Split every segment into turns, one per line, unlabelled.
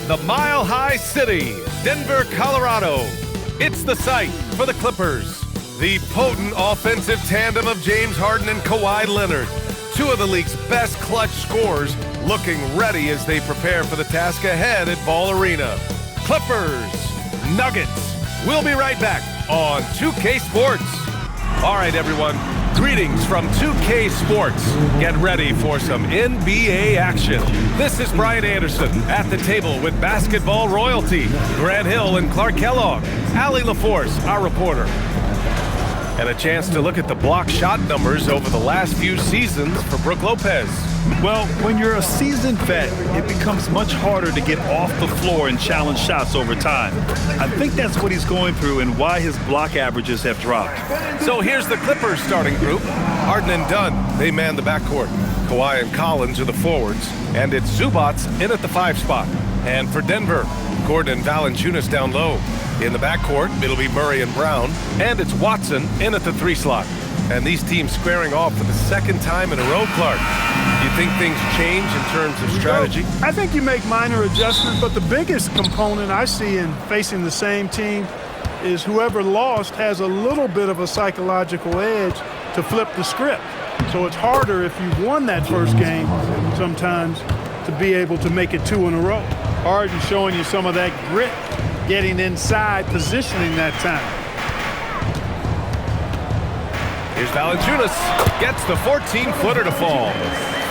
the Mile High City, Denver, Colorado. It's the site for the Clippers. The potent offensive tandem of James Harden and Kawhi Leonard, two of the league's best clutch scorers, looking ready as they prepare for the task ahead at Ball Arena. Clippers, Nuggets. We'll be right back on 2K Sports. All right, everyone. Greetings from 2K Sports. Get ready for some NBA action. This is Brian Anderson at the table with basketball royalty, Grant Hill and Clark Kellogg, Allie LaForce, our reporter. And a chance to look at the block shot numbers over the last few seasons for Brook Lopez.
Well, when you're a seasoned vet, it becomes much harder to get off the floor and challenge shots over time. I think that's what he's going through and why his block averages have dropped.
So here's the Clippers starting group. Harden and Dunn, they man the backcourt. Kawhi and Collins are the forwards. And it's Zubats in at the 5 spot. And for Denver, Gordon and Valanciunas down low. In the backcourt, it'll be Murray and Brown. And it's Watson in at the 3 slot. And these teams squaring off for the second time in a row, Clark. Do you think things change in terms of strategy?
I think you make minor adjustments, but the biggest component I see in facing the same team is whoever lost has a little bit of a psychological edge to flip the script. So it's harder if you won that first game sometimes to be able to make it 2 in a row. Harden showing you some of that grit, getting inside, positioning that time.
Here's Valanciunas, gets the 14-footer to fall.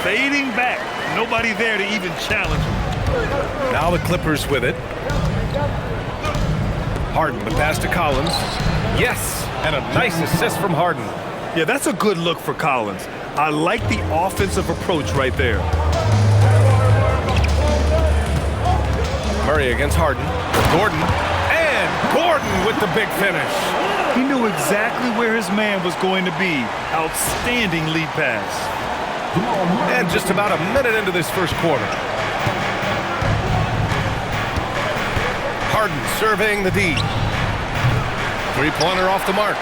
Fading back, nobody there to even challenge him.
Now the Clippers with it. Harden, the pass to Collins. Yes, and a nice assist from Harden.
Yeah, that's a good look for Collins. I like the offensive approach right there.
Murray against Harden. Gordon, and Gordon with the big finish.
He knew exactly where his man was going to be. Outstanding lead pass.
And just about a minute into this first quarter. Harden surveying the D. Three-pointer off the mark.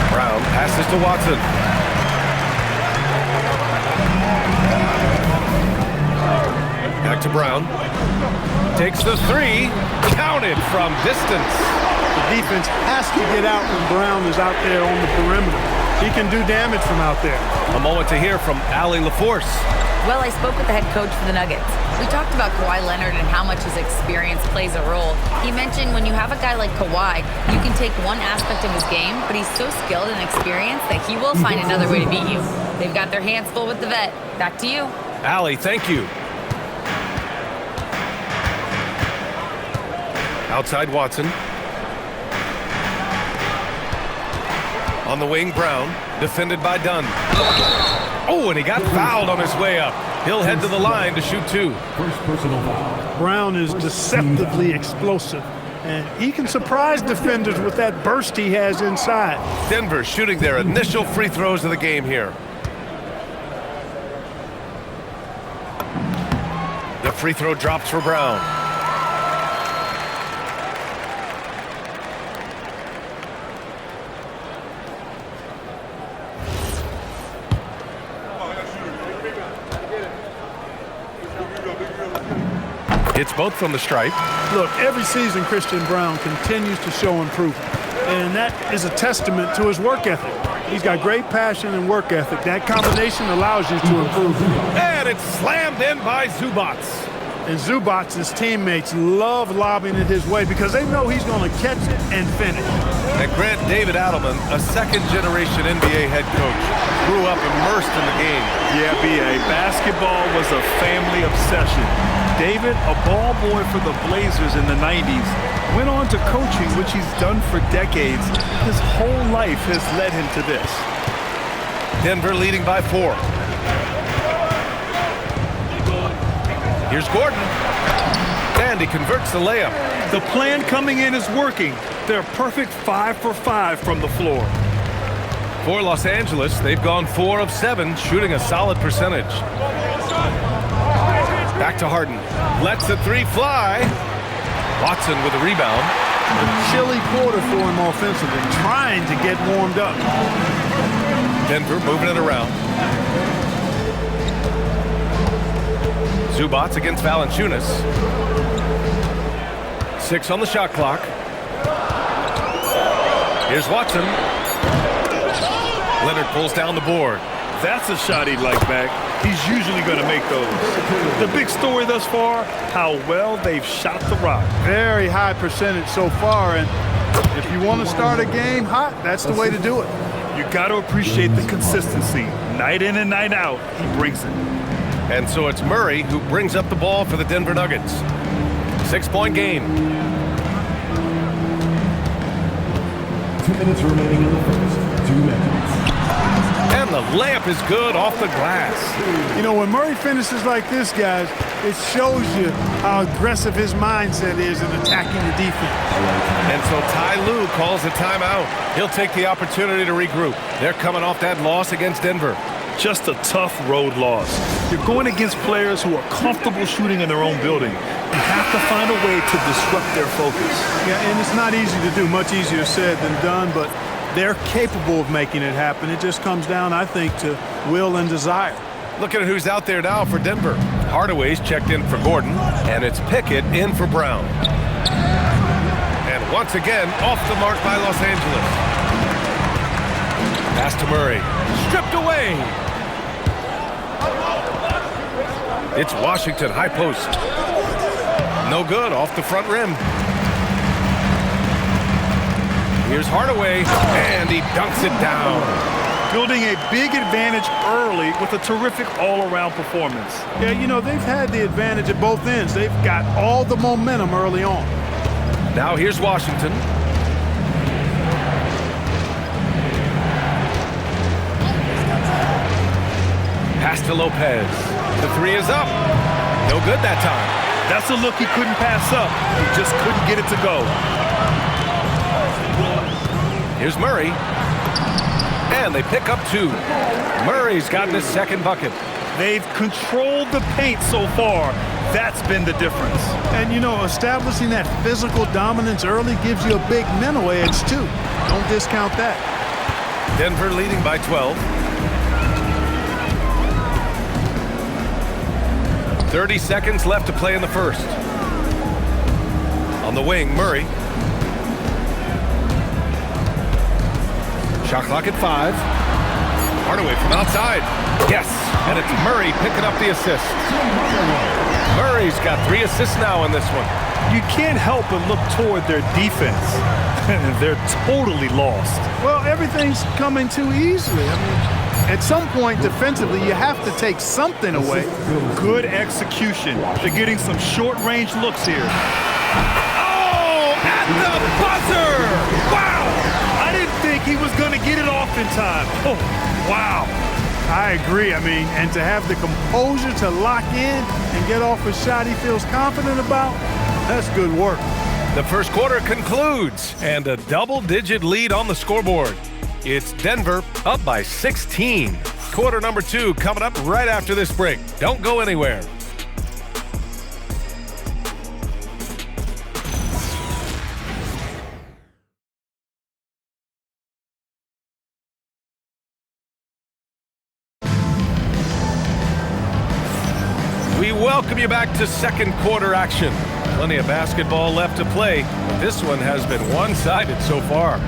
Brown passes to Watson. Back to Brown. Takes the 3. Counted from distance.
The defense has to get out when Brown is out there on the perimeter. He can do damage from out there.
A moment to hear from Allie LaForce.
Well, I spoke with the head coach for the Nuggets. We talked about Kawhi Leonard and how much his experience plays a role. He mentioned when you have a guy like Kawhi, you can take one aspect of his game, but he's so skilled and experienced that he will find another way to beat you. They've got their hands full with the vet. Back to you.
Allie, thank you. Outside Watson. On the wing, Brown, defended by Dunn. Oh, and he got fouled on his way up. He'll head to the line to shoot 2.
First personal foul.
Brown is deceptively explosive, and he can surprise defenders with that burst he has inside.
Denver shooting their initial free throws of the game here. The free throw drops for Brown. It's both from the stripe.
Look, every season Christian Brown continues to show improvement, and that is a testament to his work ethic. He's got great passion and work ethic. That combination allows you to improve.
And it's slammed in by Zubats.
And Zubats' teammates love lobbing it his way because they know he's going to catch it and finish.
And Grant David Adelman, a second-generation NBA head coach, grew up immersed in the game.
Yeah, B.A., basketball was a family obsession. David, a ball boy for the Blazers in the 90s, went on to coaching, which he's done for decades. His whole life has led him to this.
Denver leading by 4. Here's Gordon. And he converts the layup.
The plan coming in is working. They're a perfect 5 for 5 from the floor.
For Los Angeles, they've gone 4 of 7, shooting a solid percentage. Back to Harden. Lets the 3 fly. Watson with a rebound.
A chilly quarter for him offensively, trying to get warmed up.
Denver moving it around. Zubats against Valanciunas. 6 on the shot clock. Here's Watson. Leonard pulls down the board.
That's a shot he'd like back. He's usually going to make those. The big story thus far, how well they've shot the rock.
Very high percentage so far, and if you want to start a game hot, that's the way to do it.
You got to appreciate the consistency. Night in and night out, he brings it.
And so it's Murray who brings up the ball for the Denver Nuggets. 6-point game.
2 minutes remaining in the first. 2 minutes.
And the layup is good off the glass.
You know, when Murray finishes like this, guys, it shows you how aggressive his mindset is in attacking the defense.
And so Ty Lue calls a timeout. He'll take the opportunity to regroup. They're coming off that loss against Denver.
Just a tough road loss. You're going against players who are comfortable shooting in their own building. You have to find a way to disrupt their focus.
Yeah, and it's not easy to do, much easier said than done, but they're capable of making it happen. It just comes down, I think, to will and desire.
Look at who's out there now for Denver. Hardaway's checked in for Gordon, and it's Pickett in for Brown. And once again, off the mark by Los Angeles. Pass to Murray. Stripped away. It's Washington, high post. No good, off the front rim. Here's Hardaway, and he dunks it down.
Building a big advantage early with a terrific all-around performance.
Yeah, you know, they've had the advantage at both ends. They've got all the momentum early on.
Now here's Washington. Pass to Lopez. The 3 is up. No good that time.
That's a look he couldn't pass up. He just couldn't get it to go.
Here's Murray. And they pick up 2. Murray's gotten his second bucket.
They've controlled the paint so far. That's been the difference.
And, you know, establishing that physical dominance early gives you a big mental edge, too. Don't discount that.
Denver leading by 12. 30 seconds left to play in the first. On the wing, Murray. Shot clock at 5. Hardaway from outside. Yes, and it's Murray picking up the assist. Murray's got 3 assists now in this one.
You can't help but look toward their defense. They're totally lost.
Well, everything's coming too easily. I mean, at some point defensively, you have to take something away.
Good execution. They're getting some short-range looks here.
Oh, at the buzzer! Wow!
I didn't think he was going to get it off in time. Oh, wow.
I agree. I mean, and to have the composure to lock in and get off a shot he feels confident about, that's good work.
The first quarter concludes, and a double-digit lead on the scoreboard. It's Denver up by 16. Quarter number 2 coming up right after this break. Don't go anywhere. We welcome you back to second quarter action. Plenty of basketball left to play, but this one has been one-sided so far.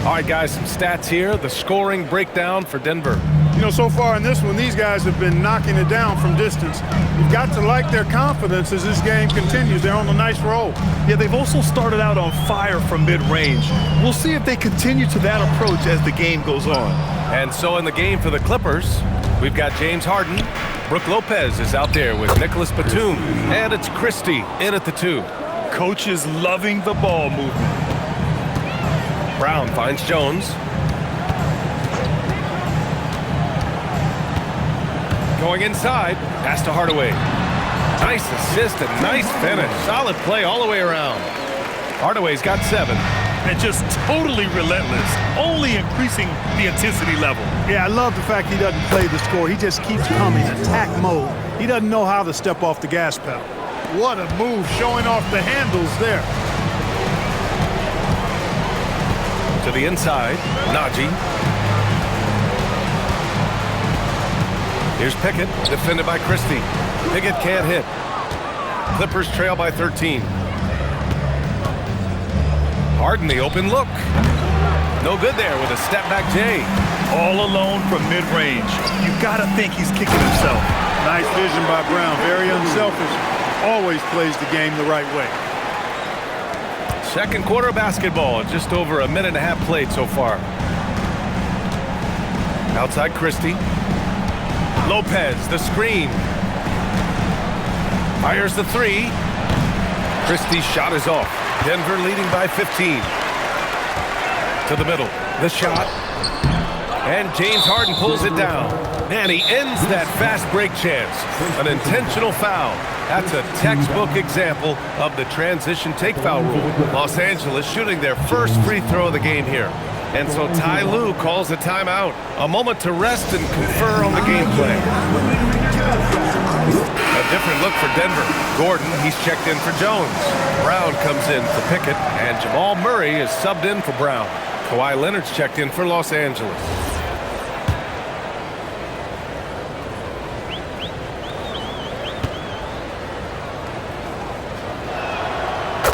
All right, guys, some stats here. The scoring breakdown for Denver.
You know, so far in this one, these guys have been knocking it down from distance. You've got to like their confidence as this game continues. They're on a nice roll.
Yeah, they've also started out on fire from mid-range. We'll see if they continue to that approach as the game goes on.
And so in the game for the Clippers, we've got James Harden. Brook Lopez is out there with Nicholas Batum. And it's Christie in at the 2.
Coach is loving the ball movement.
Brown finds Jones. Going inside, pass to Hardaway. Nice assist and nice finish. Solid play all the way around. Hardaway's got 7.
And just totally relentless, only increasing the intensity level.
Yeah, I love the fact he doesn't play the score. He just keeps coming, attack mode. He doesn't know how to step off the gas pedal. What a move, showing off the handles there.
To the inside, Najee. Here's Pickett, defended by Christie. Pickett can't hit. Clippers trail by 13. Harden, the open look. No good there with a step-back J.
All alone from mid-range. You gotta think he's kicking himself.
Nice vision by Brown. Very unselfish. Always plays the game the right way.
Second quarter of basketball. Just over a minute and a half played so far. Outside Christie. Lopez, the screen. Fires the three. Christie's shot is off. Denver leading by 15. To the middle. The shot. And James Harden pulls it down. And he ends that fast break chance. An intentional foul. That's a textbook example of the transition take foul rule. Los Angeles shooting their first free throw of the game here. And so Ty Lue calls a timeout. A moment to rest and confer on the gameplay. A different look for Denver. Gordon, he's checked in for Jones. Brown comes in for Pickett. And Jamal Murray is subbed in for Brown. Kawhi Leonard's checked in for Los Angeles.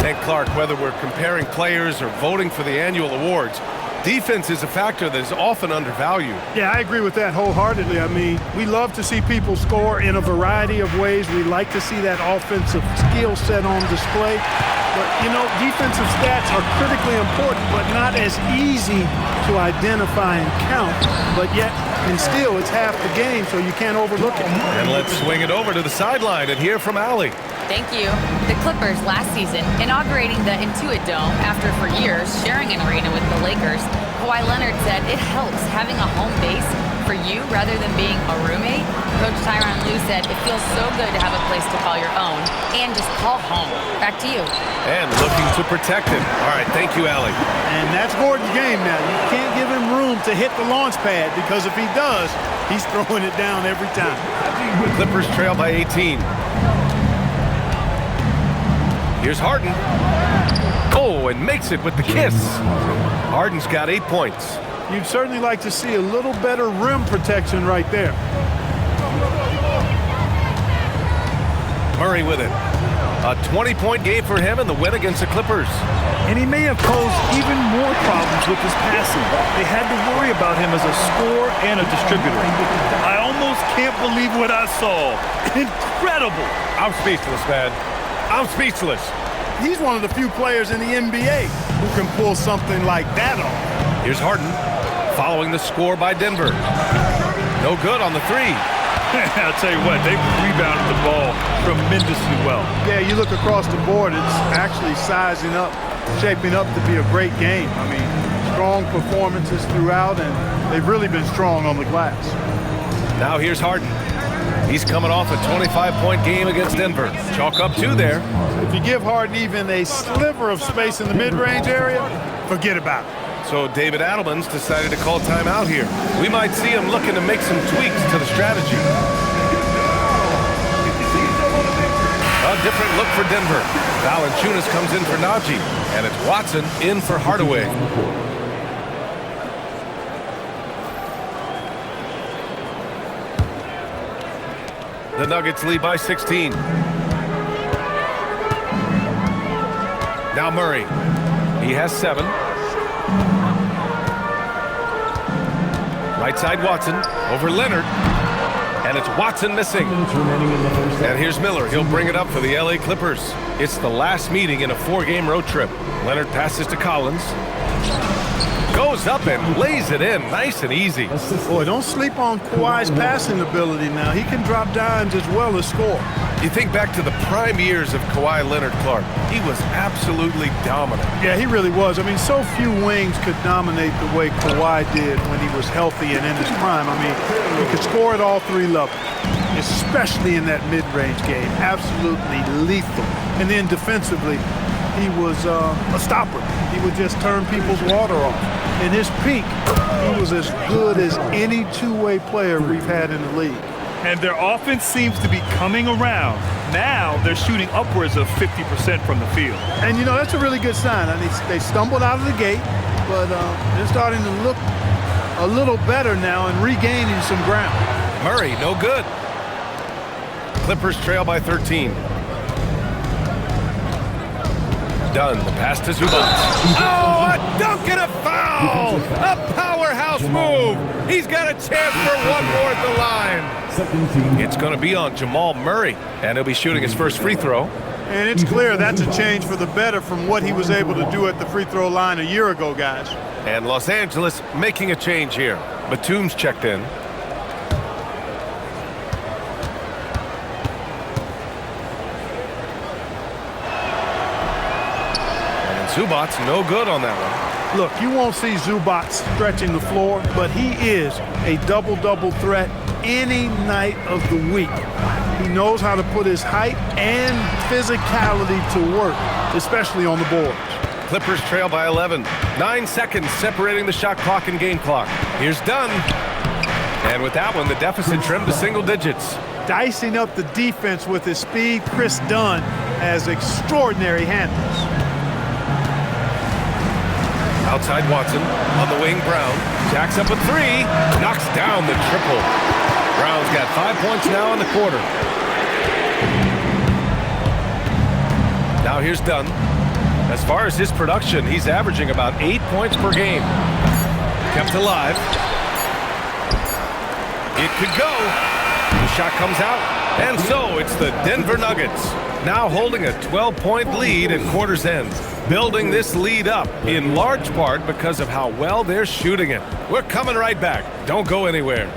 And Clark, whether we're comparing players or voting for the annual awards, defense is a factor that is often undervalued.
Yeah, I agree with that wholeheartedly. I mean, we love to see people score in a variety of ways. We like to see that offensive skill set on display. But, you know, defensive stats are critically important, but not as easy to identify and count. But yet, and still, it's half the game, so you can't overlook it.
And let's swing it over to the sideline and hear from Allie.
Thank you. The Clippers last season inaugurating the Intuit Dome after for years sharing an arena with the Lakers. Kawhi Leonard said it helps having a home base for you rather than being a roommate. Coach Tyronn Lue said it feels so good to have a place to call your own and just call home. Back to you.
And looking to protect him. All right, thank you, Allie.
And that's Gordon's game now. You can't give him room to hit the launch pad because if he does, he's throwing it down every time.
The Clippers trail by 18. Here's Harden. Oh, and makes it with the kiss. Harden's got 8 points.
You'd certainly like to see a little better rim protection right there.
Murray with it. A 20-point game for him in the win against the Clippers.
And he may have posed even more problems with his passing. They had to worry about him as a scorer and a distributor. I almost can't believe what I saw. Incredible.
I'm speechless, man. I'm speechless.
He's one of the few players in the NBA who can pull something like that off.
Here's Harden, following the score by Denver. No good on the three.
I'll tell you what, they rebounded the ball tremendously well.
Yeah, you look across the board, it's actually sizing up, shaping up to be a great game. I mean, strong performances throughout, and they've really been strong on the glass.
Now here's Harden. He's coming off a 25-point game against Denver. Chalk up 2 there.
If you give Harden even a sliver of space in the mid-range area, forget about it.
So David Adelman's decided to call timeout here. We might see him looking to make some tweaks to the strategy. A different look for Denver. Valanciunas comes in for Najee, and it's Watson in for Hardaway. The Nuggets lead by 16. Now Murray. He has 7. Right side Watson over Leonard. And it's Watson missing. And here's Miller. He'll bring it up for the LA Clippers. It's the last meeting in a 4-game road trip. Leonard passes to Collins. Goes up and lays it in. Nice and easy.
Boy, don't sleep on Kawhi's passing ability now. He can drop dimes as well as score.
You think back to the prime years of Kawhi Leonard, Clark. He was absolutely dominant.
Yeah, he really was. I mean, so few wings could dominate the way Kawhi did when he was healthy and in his prime. I mean, he could score at all 3 levels, especially in that mid-range game. Absolutely lethal. And then defensively, he was a stopper. He would just turn people's water off. In his peak, he was as good as any two-way player we've had in the league.
And their offense seems to be coming around. Now they're shooting upwards of 50% from the field.
And, you know, that's a really good sign. I mean, they stumbled out of the gate, but they're starting to look a little better now and regaining some ground.
Murray, no good. Clippers trail by 13. Dunn, the pass to Zubac. Oh, a dunk and a foul! A powerhouse move! He's got a chance for one more at the line. It's going to be on Jamal Murray, and he'll be shooting his first free throw.
And it's clear that's a change for the better from what he was able to do at the free throw line a year ago, guys.
And Los Angeles making a change here. Batum's checked in. And Zubac's no good on that one.
Look, you won't see Zubac stretching the floor, but he is a double-double threat any night of the week. He knows how to put his height and physicality to work, especially on the boards.
Clippers trail by 11. 9 seconds separating the shot clock and game clock. Here's Dunn. And with that one, the deficit trimmed to single digits.
Dicing up the defense with his speed, Chris Dunn has extraordinary handles.
Outside Watson, on the wing Brown, jacks up a three, knocks down the triple. Brown's got 5 points now in the quarter. Now here's Dunn. As far as his production, he's averaging about 8 points per game. Kept alive. It could go. The shot comes out, and so it's the Denver Nuggets, now holding a 12-point lead at quarter's end. Building this lead up in large part because of how well they're shooting it. We're coming right back. Don't go anywhere.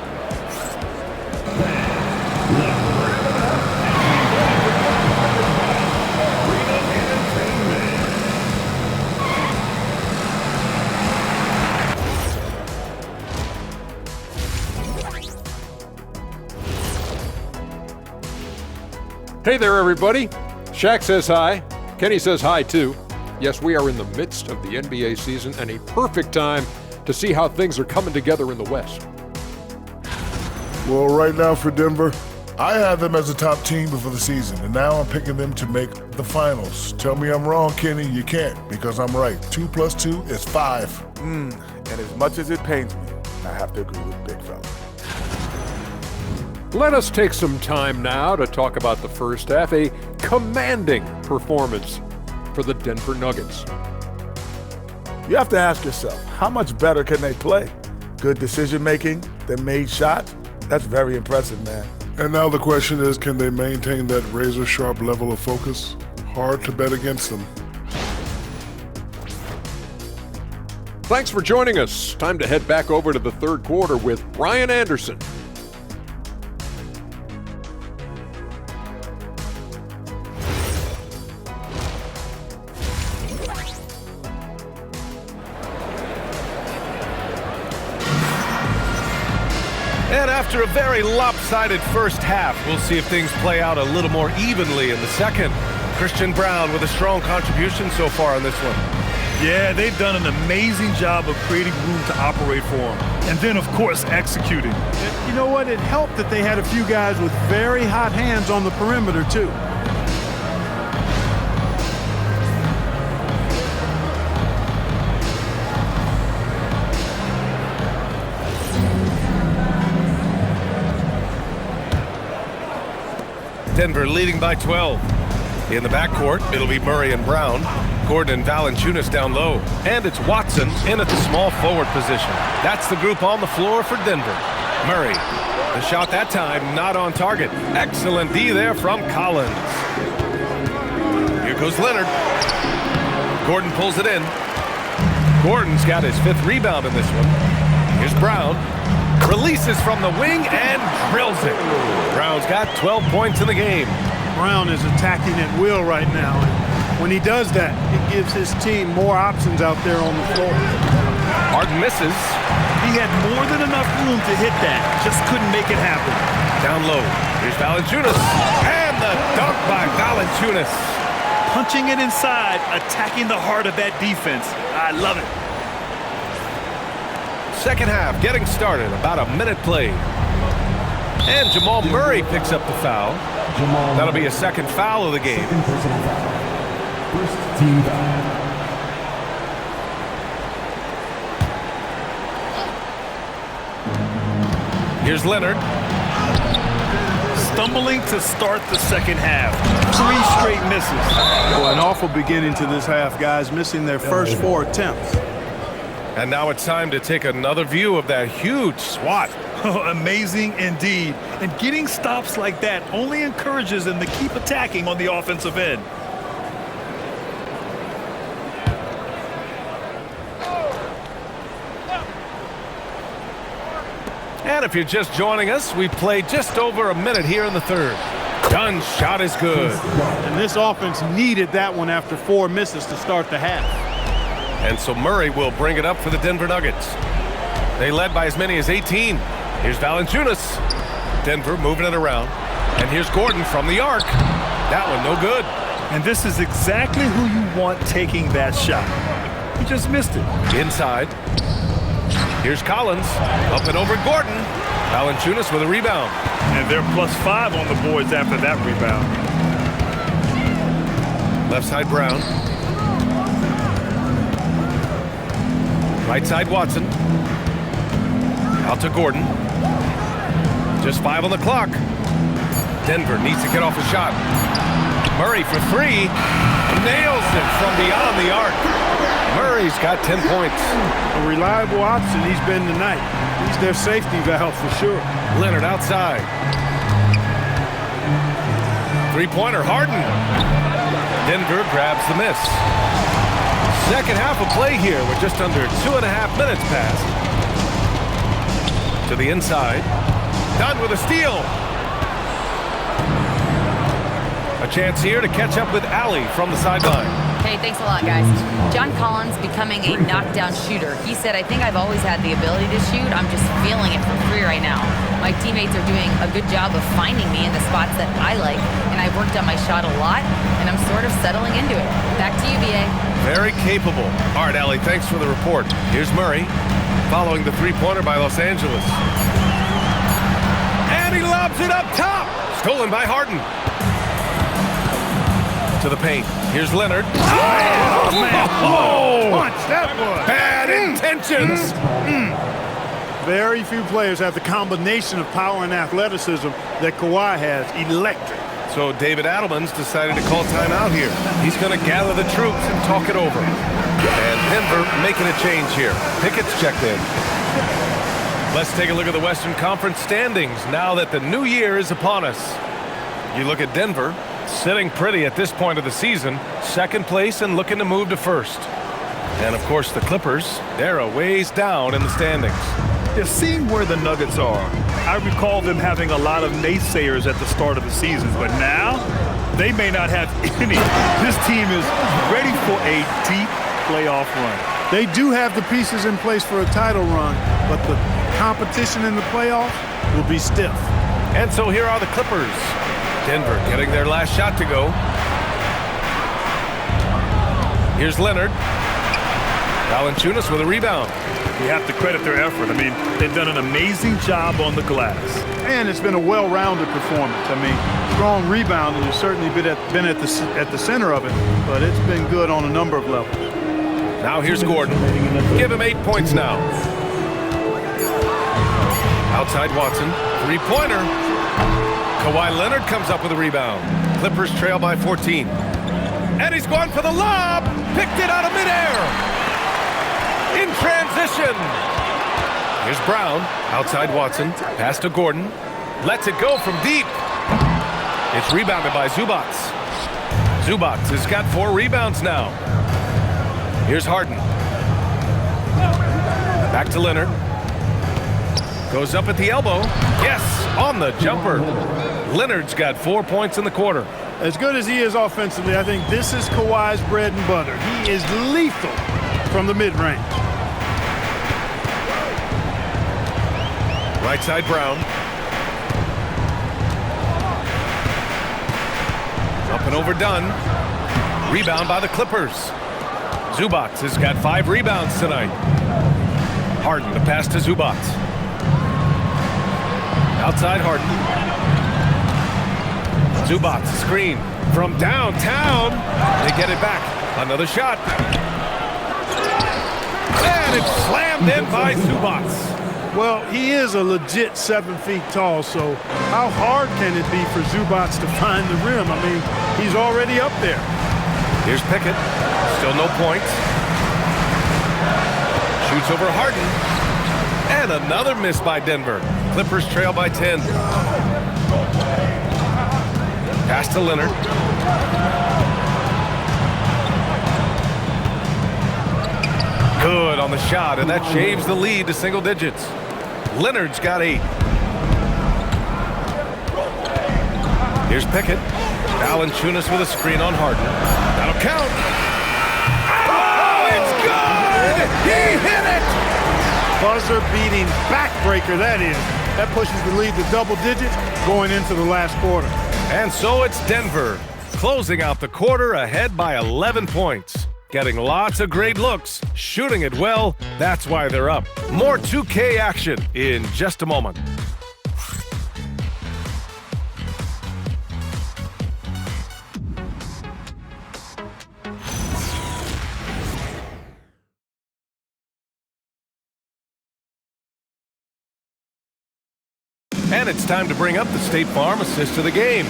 Hey there, everybody. Shaq says hi. Kenny says hi, too. Yes, we are in the midst of the NBA season and a perfect time to see how things are coming together in the West.
Well, right now for Denver, I had them as a top team before the season, and now I'm picking them to make the finals. Tell me I'm wrong, Kenny. You can't, because I'm right. 2 + 2 is 5.
And as much as it pains me, I have to agree with Big Fella.
Let us take some time now to talk about the first half, a commanding performance for the Denver Nuggets.
You have to ask yourself, how much better can they play? Good decision-making, they made shots. That's very impressive, man.
And now the question is, can they maintain that razor-sharp level of focus? Hard to bet against them.
Thanks for joining us. Time to head back over to the third quarter with Brian Anderson.
And after a very lopsided first half, we'll see if things play out a little more evenly in the second. Christian Brown with a strong contribution so far on this one.
Yeah, they've done an amazing job of creating room to operate for him. And then, of course, executing.
And you know what? It helped that they had a few guys with very hot hands on the perimeter, too.
Denver leading by 12. In the backcourt, it'll be Murray and Brown. Gordon and Valanciunas down low. And it's Watson in at the small forward position. That's the group on the floor for Denver. Murray, the shot that time not on target. Excellent D there from Collins. Here goes Leonard. Gordon pulls it in. Gordon's got his 5th rebound in this one. Here's Brown. Releases from the wing and drills it. Brown's got 12 points in the game.
Brown is attacking at will right now. And when he does that, it gives his team more options out there on the floor.
Harden misses.
He had more than enough room to hit that. Just couldn't make it happen.
Down low. Here's Valanciunas. And the dunk by Valanciunas.
Punching it inside, attacking the heart of that defense. I love it.
Second half getting started, about a minute played. And Jamal Murray picks up the foul. That'll be a second foul of the game.
First team foul.
Here's Leonard.
stumbling to start the second half. 3 straight misses.
Well, an awful beginning to this half, guys, missing their first 4 attempts.
And now it's time to take another view of that huge swat.
Amazing indeed. And getting stops like that only encourages them to keep attacking on the offensive end.
And if you're just joining us, we've played just over a minute here in the third. Dunn's shot is good.
And this offense needed that one after 4 misses to start the half.
And so Murray will bring it up for the Denver Nuggets. They led by as many as 18. Here's Valanciunas. Denver moving it around. And here's Gordon from the arc. That one no good.
And this is exactly who you want taking that shot. He just missed it.
Inside. Here's Collins. Up and over Gordon. Valanciunas with a rebound.
And they're +5 on the boards after that rebound.
Left side Brown. Right side Watson. Out to Gordon. Just 5 on the clock. Denver needs to get off a shot. Murray for 3. Nails it from beyond the arc. Murray's got 10 points.
A reliable option he's been tonight. He's their safety valve for sure.
Leonard outside. 3-pointer Harden. Denver grabs the miss. Second half of play here with just under 2.5 minutes passed. To the inside. Dunn with a steal. A chance here to catch up with Allie from the sideline.
Hey, thanks a lot, guys. John Collins becoming a knockdown shooter. He said, I think I've always had the ability to shoot. I'm just feeling it for free right now. My teammates are doing a good job of finding me in the spots that I like, and I've worked on my shot a lot, and I'm sort of settling into it. Back to you, B.A.
Very capable. All right, Allie, thanks for the report. Here's Murray, following the 3-pointer by Los Angeles. And he lobs it up top. Stolen by Harden. To the paint. Here's Leonard.
Oh, man.
Oh,
Punch, that was.
bad intentions.
Very few players have the combination of power and athleticism that Kawhi has. Electric.
So David Adelman's decided to call timeout here. He's going to gather the troops and talk it over. And Denver making a change here. Pickett's checked in. Let's take a look at the Western Conference standings now that the new year is upon us. You look at Denver, sitting pretty at this point of the season, second place and looking to move to first. And of course the Clippers, they're a ways down in the standings.
Yeah, seeing where the Nuggets are, I recall them having a lot of naysayers at the start of the season, but now they may not have any. This team is ready for a deep playoff run.
They do have the pieces in place for a title run, but the competition in the playoffs will be stiff.
And so here are the Clippers. Denver getting their last shot to go. Here's Leonard. Valanciunas with a rebound.
You have to credit their effort. I mean, they've done an amazing job on the glass.
And it's been a well-rounded performance. I mean, strong rebounding has certainly been at the center of it, but it's been good on a number of levels.
Now here's Gordon. Give him 8 points now. Outside Watson. 3-pointer. Kawhi Leonard comes up with a rebound. Clippers trail by 14. And he's going for the lob. Picked it out of midair. In transition. Here's Brown. Outside Watson. Pass to Gordon. Lets it go from deep. It's rebounded by Zubac. Zubac has got 4 rebounds now. Here's Harden. Back to Leonard. Goes up at the elbow. Yes, on the jumper. Leonard's got 4 points in the quarter.
As good as he is offensively, I think this is Kawhi's bread and butter. He is lethal from the mid-range.
Right side Brown. Up and over Dunn. Rebound by the Clippers. Zubac has got 5 rebounds tonight. Harden to pass to Zubac. Outside Harden. Zubac screen from downtown. They get it back. Another shot. And it's slammed in by Zubac.
Well, he is a legit 7 feet tall, so how hard can it be for Zubats to find the rim? I mean, he's already up there.
Here's Pickett. Still no points. Shoots over Harden. And another miss by Denver. Clippers trail by 10. Pass to Leonard. Good on the shot, and that shaves the lead to single digits. Leonard's got 8. Here's Pickett. Valanciunas with a screen on Harden. That'll count. Oh, it's good! He hit it!
Buzzer-beating backbreaker, that is. That pushes the lead to double digits going into the last quarter.
And so it's Denver, closing out the quarter ahead by 11 points. Getting lots of great looks, shooting it well, that's why they're up. More 2K action in just a moment. And it's time to bring up the State Farm assist of the game.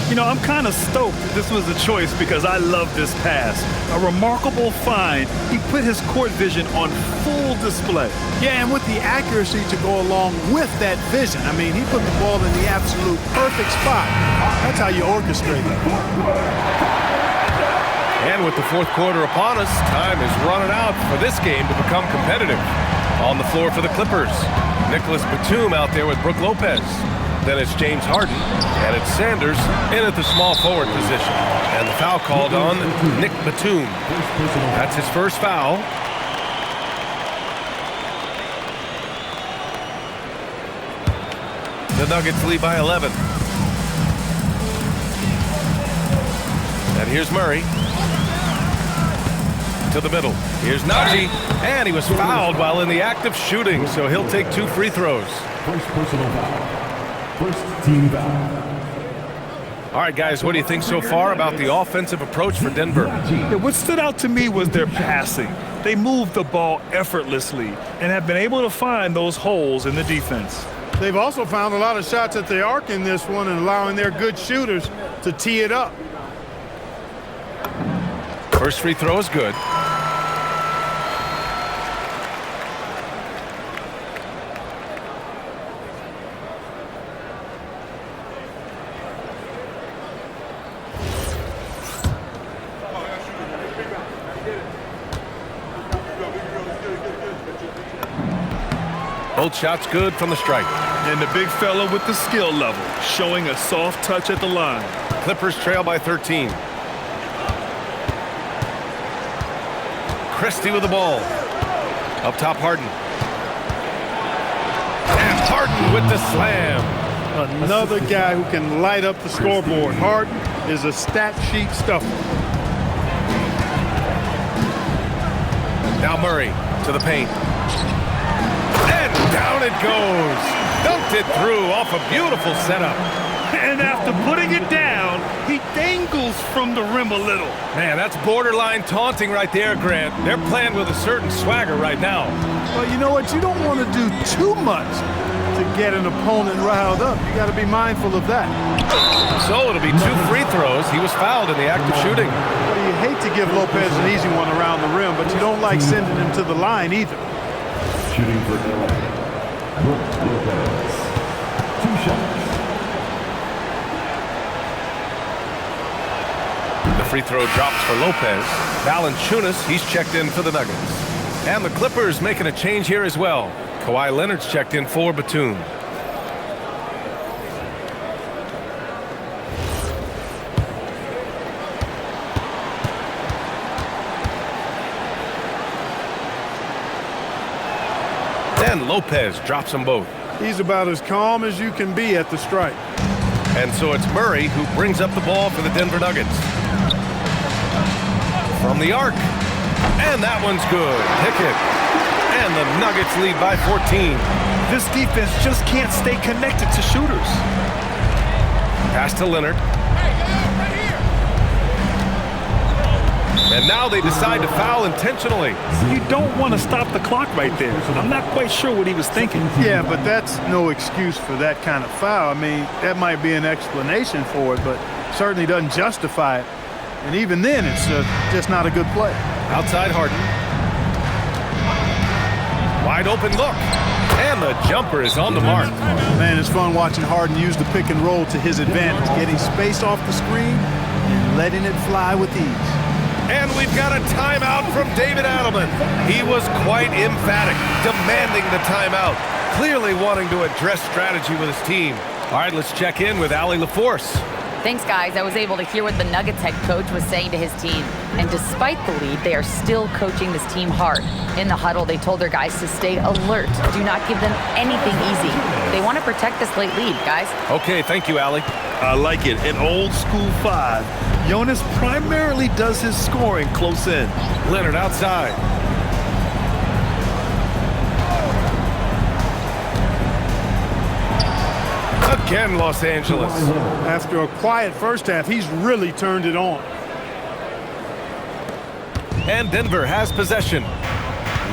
You know, I'm kind of stoked that this was a choice because I love this pass. A remarkable find. He put his court vision on full display.
Yeah, and with the accuracy to go along with that vision. I mean, he put the ball in the absolute perfect spot. That's how you orchestrate it.
And with the fourth quarter upon us, time is running out for this game to become competitive. On the floor for the Clippers, Nicholas Batum out there with Brook Lopez. Then it's James Harden, and it's Sanders in at the small forward position. And the foul called on Nick Batum. That's his first foul. The Nuggets lead by 11. And here's Murray. To the middle. Here's Najee. And he was fouled while in the act of shooting, so he'll take 2 free throws.
First personal foul. First team foul.
All right, guys, what do you think so far about the offensive approach for Denver?
Yeah, what stood out to me was their passing. They moved the ball effortlessly and have been able to find those holes in the defense.
They've also found a lot of shots at the arc in this one and allowing their good shooters to tee it up.
First free throw is good. Both shots good from the stripe.
And the big fella with the skill level, showing a soft touch at the line.
Clippers trail by 13. Christie with the ball. Up top, Harden. And Harden with the slam.
Another guy who can light up the scoreboard. Harden is a stat sheet stuffer.
Now Murray to the paint. And down it goes. Dunked it through off a beautiful setup.
And after putting it down, he dangles from the rim a little.
Man, that's borderline taunting right there, Grant. They're playing with a certain swagger right now.
Well, you know what? You don't want to do too much to get an opponent riled up. You got to be mindful of that.
So it'll be 2 free throws. He was fouled in the act of shooting.
Well, you hate to give Lopez an easy one around the rim, but you don't like sending him to the line either.
Shooting for LA. Brook Lopez. 2 shots.
The free throw drops for Lopez. Valanciunas, he's checked in for the Nuggets. And the Clippers making a change here as well. Kawhi Leonard's checked in for Batum. Then Lopez drops them both.
He's about as calm as you can be at the stripe.
And so it's Murray who brings up the ball for the Denver Nuggets. From the arc. And that one's good. Pickett. And the Nuggets lead by 14.
This defense just can't stay connected to shooters.
Pass to Leonard. And now they decide to foul intentionally.
You don't want to stop the clock right there. I'm not quite sure what he was thinking.
Yeah, but that's no excuse for that kind of foul. I mean, that might be an explanation for it, but certainly doesn't justify it. And even then, it's just not a good play.
Outside Harden. Wide open look. And the jumper is on the mark.
Man, it's fun watching Harden use the pick and roll to his advantage, getting space off the screen and letting it fly with ease.
And we've got a timeout from David Adelman. He was quite emphatic, demanding the timeout, clearly wanting to address strategy with his team. All right, let's check in with Allie LaForce.
Thanks, guys. I was able to hear what the Nuggets head coach was saying to his team. And despite the lead, they are still coaching this team hard. In the huddle, they told their guys to stay alert. Do not give them anything easy. They want to protect this late lead, guys.
Okay, thank you, Allie.
I like it. An old school 5. Jonas primarily does his scoring close in.
Leonard outside. Again, Los Angeles.
After a quiet first half, he's really turned it on.
And Denver has possession.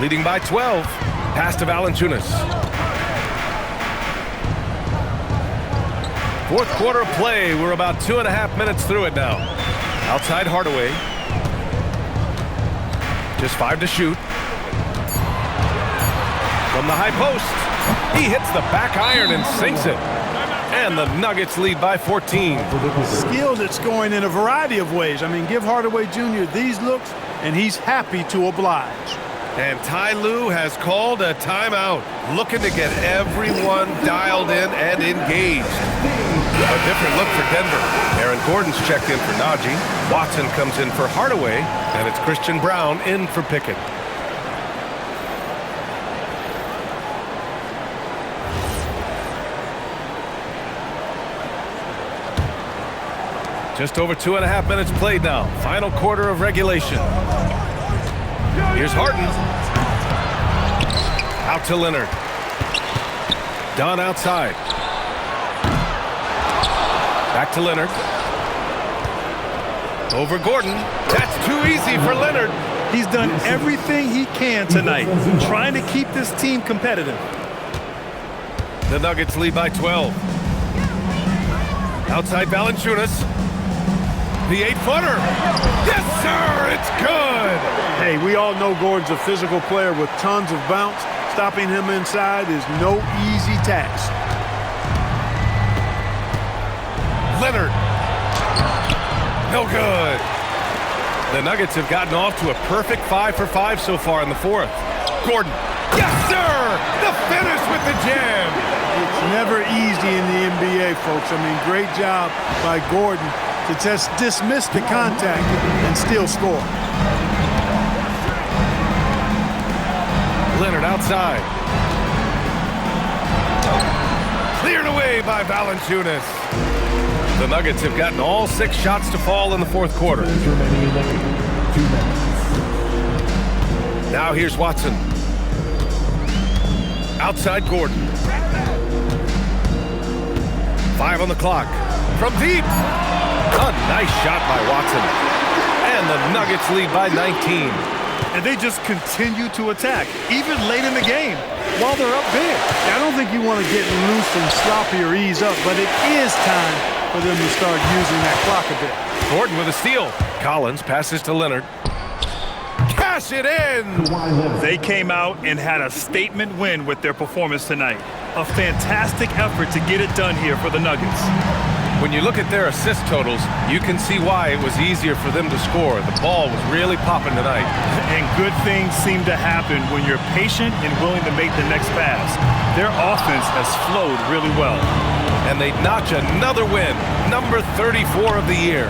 Leading by 12. Pass to Valanciunas. Fourth quarter of play. We're about 2.5 minutes through it now. Outside Hardaway. Just 5 to shoot. From the high post. He hits the back iron and sinks it. And the Nuggets lead by 14.
Skilled at scoring in a variety of ways. I mean, give Hardaway Jr. these looks, and he's happy to oblige.
And Ty Lue has called a timeout, looking to get everyone dialed in and engaged. A different look for Denver. Aaron Gordon's checked in for Najee. Watson comes in for Hardaway, and it's Christian Brown in for Pickett. Just over 2.5 minutes played now. Final quarter of regulation. Here's Harden. Out to Leonard. Dunn outside. Back to Leonard. Over Gordon. That's too easy for Leonard.
He's done everything he can tonight, trying to keep this team competitive.
The Nuggets lead by 12. Outside Valanciunas. The 8-footer. Yes, sir, it's good.
Hey, we all know Gordon's a physical player with tons of bounce. Stopping him inside is no easy task.
Leonard. No good. The Nuggets have gotten off to a perfect 5 for 5 so far in the fourth. Gordon. Yes, sir. The finish with the jam.
It's never easy in the NBA, folks. I mean, great job by Gordon to just dismiss the contact and still score.
Leonard outside. Cleared away by Valanciunas. The Nuggets have gotten all 6 shots to fall in the fourth quarter. Now here's Watson. Outside Gordon. 5 on the clock. From deep. A nice shot by Watson. And the Nuggets lead by 19.
And they just continue to attack, even late in the game, while they're up big.
I don't think you want to get loose and sloppy or ease up, but it is time for them to start using that clock a bit.
Gordon with a steal. Collins passes to Leonard. Cash it in!
They came out and had a statement win with their performance tonight. A fantastic effort to get it done here for the Nuggets.
When you look at their assist totals, you can see why it was easier for them to score. The ball was really popping tonight.
And good things seem to happen when you're patient and willing to make the next pass. Their offense has flowed really well.
And they notch another win, number 34 of the year.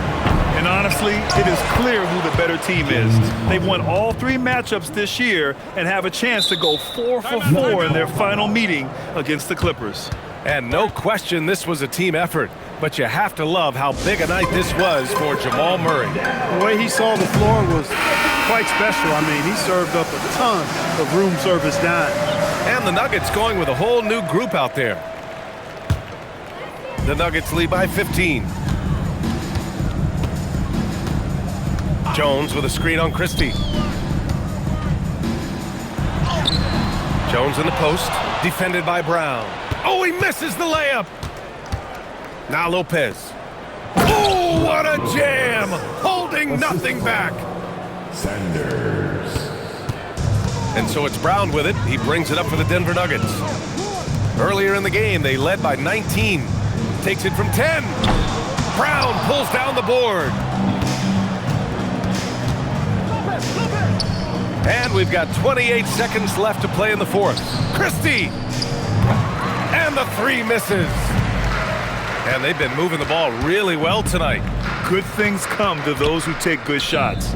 And honestly, it is clear who the better team is. They've won all 3 matchups this year and have a chance to go 4 for 4 in their final meeting against the Clippers.
And no question this was a team effort. But you have to love how big a night this was for Jamal Murray.
The way he saw the floor was quite special. I mean, he served up a ton of room service dimes.
And the Nuggets going with a whole new group out there. The Nuggets lead by 15. Jones with a screen on Christie. Jones in the post, defended by Brown. Oh, he misses the layup. Now Lopez. Oh, what a jam! Holding nothing back.
Sanders.
And so it's Brown with it. He brings it up for the Denver Nuggets. Earlier in the game, they led by 19. Takes it from 10. Brown pulls down the board. And we've got 28 seconds left to play in the fourth. Christie! And the three misses. And they've been moving the ball really well tonight.
Good things come to those who take good shots.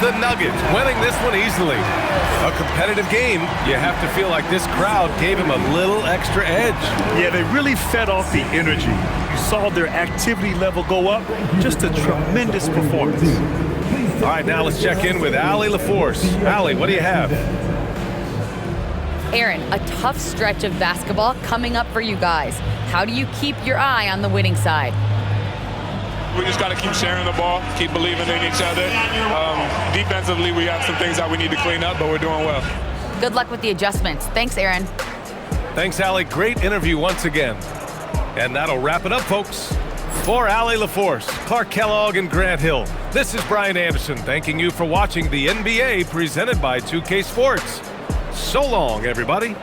The Nuggets winning this one easily. A competitive game. You have to feel like this crowd gave him a little extra edge.
Yeah, they really fed off the energy. You saw their activity level go up. Just a tremendous performance.
All right, now let's check in with Allie LaForce. Allie, what do you have?
Aaron, a tough stretch of basketball coming up for you guys. How do you keep your eye on the winning side?
We just got to keep sharing the ball, keep believing in each other. Defensively, we have some things that we need to clean up, but we're doing well.
Good luck with the adjustments. Thanks, Aaron.
Thanks, Allie. Great interview once again. And that'll wrap it up, folks. For Allie LaForce, Clark Kellogg, and Grant Hill, this is Brian Anderson thanking you for watching the NBA presented by 2K Sports. So long, everybody.